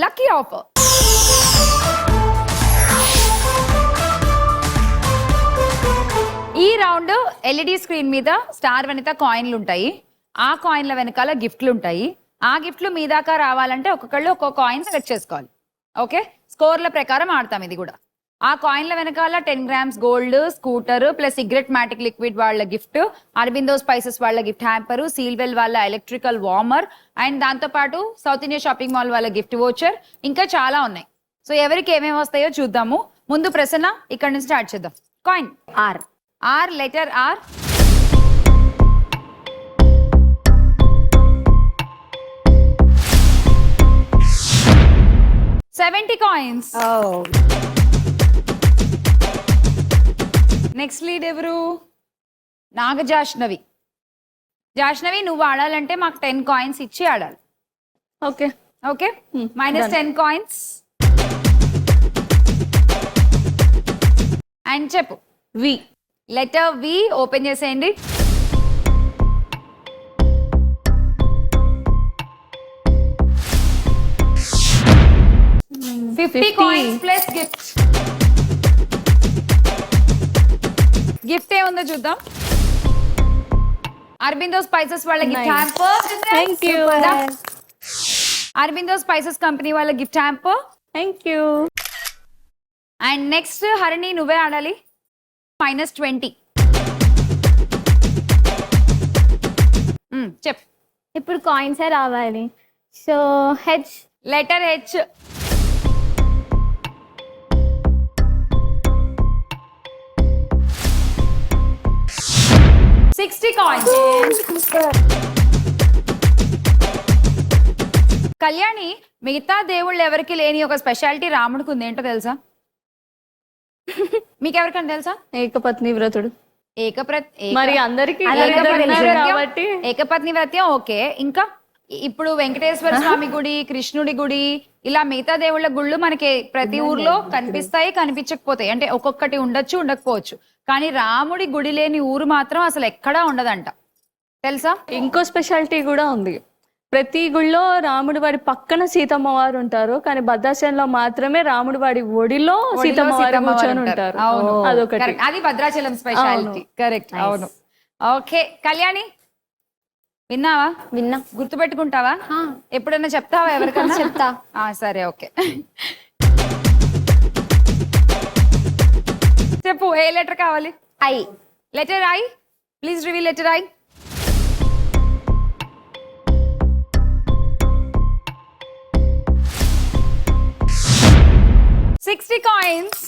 Lucky offer. ఈ round LED screen మీద star వనిత కాయిన్లు ఉంటాయి. ఆ కాయిన్ల వెనకాల గిఫ్ట్లు ఉంటాయి. ఆ గిఫ్ట్లు మీ దాకా రావాలంటే ఒక్కొక్కళ్ళు ఒక్కొక్క కాయిన్ సెలెక్ట్ చేసుకోవాలి. ఓకే, స్కోర్ల ప్రకారం ఆడతాం ఇది కూడా. ఆ కాయిన్ల వెనకాల 10 grams gold, scooter plus cigarette మ్యాటిక్ లిక్విడ్ వాళ్ళ గిఫ్ట్, అరబిందో స్పైసెస్ వాళ్ళ గిఫ్ట్ హ్యాంపర్, సీల్వెల్ వాళ్ళ ఎలక్ట్రికల్ వార్మర్, అండ్ దాంతో పాటు సౌత్ ఇండియా షాపింగ్ మాల్ వాళ్ళ గిఫ్ట్ వోచర్, ఇంకా చాలా ఉన్నాయి. సో ఎవరికి ఏమేమి వస్తాయో చూద్దాము. ముందు ప్రసన్న ఇక్కడ నుంచి స్టార్ట్ చేద్దాం. Coin R. R, letter R. $70 coins. Next lead ఎవరు? నాగజాష్నవి. జాష్నవి, నువ్వు ఆడాలంటే మాకు 10 coins ఇచ్చి ఆడాలి. Okay okay, -10 coins. అండ్ చెప్పు. వి. లెటర్ వి ఓపెన్ చేసేయండి. $50 coins ప్లస్ గిఫ్ట్. గిఫ్ట్ ఏముందో చూద్దాం. అరబిందో స్పైసెస్ వాళ్ళ gift hamper. Thank you. Aurobindo spices company వాళ్ళ gift hamper. Thank you. And next Harini, నువ్వే ఆడాలి. -20. చెప్. ఇప్పుడు కాయిన్స్ రావాలి. So H. Letter H. $60 coins. Kalyani, మిగతా దేవుళ్ళు ఎవరికి లేని ఒక స్పెషాలిటీ రాముడికి ఉంది. ఏంటో తెలుసా? మీకెవరికైనా తెలుసా? ఏకపత్ని వ్రతుడు. మరి అందరికి ఏకపత్ని వ్రత్యం. ఓకే, ఇంకా ఇప్పుడు వెంకటేశ్వర స్వామి గుడి, కృష్ణుడి గుడి, ఇలా మిగతా దేవుళ్ళ గుళ్ళు మనకి ప్రతి ఊర్లో కనిపిస్తాయి, కనిపించకపోతాయి. అంటే ఒక్కొక్కటి ఉండొచ్చు, ఉండకపోవచ్చు. కానీ రాముడి గుడి లేని ఊరు మాత్రం అసలు ఎక్కడా ఉండదంట. తెలుసా? ఇంకో స్పెషాలిటీ కూడా ఉంది. ప్రతి గుళ్ళో రాముడి వాడి పక్కన సీతమ్మ వారు ఉంటారు, కానీ భద్రాచలంలో మాత్రమే రాముడి వాడి ఒడిలో సీతమ్మ వారు కూర్చొని ఉంటారు. అదొకటి. అది భద్రాచలం స్పెషాలిటీ. కరెక్ట్. అవును. ఓకే కళ్యాణి, విన్నావా? విన్నా. గుర్తుపెట్టుకుంటావా? ఎప్పుడైనా చెప్తావా ఎవరికైనా? చెప్తా. సరే, ఓకే. చెప్పు, ఏ లెటర్ కావాలి? I. Letter I. Please reveal letter I. $60 coins.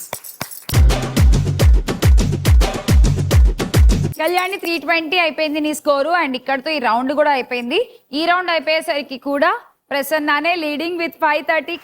Kalyani, 320 అయిపోయింది నీ స్కోరు. అండ్ ఇక్కడతో ఈ రౌండ్ కూడా అయిపోయింది. ఈ రౌండ్ అయిపోయేసరికి కూడా ప్రసన్నానే లీడింగ్ విత్ 530.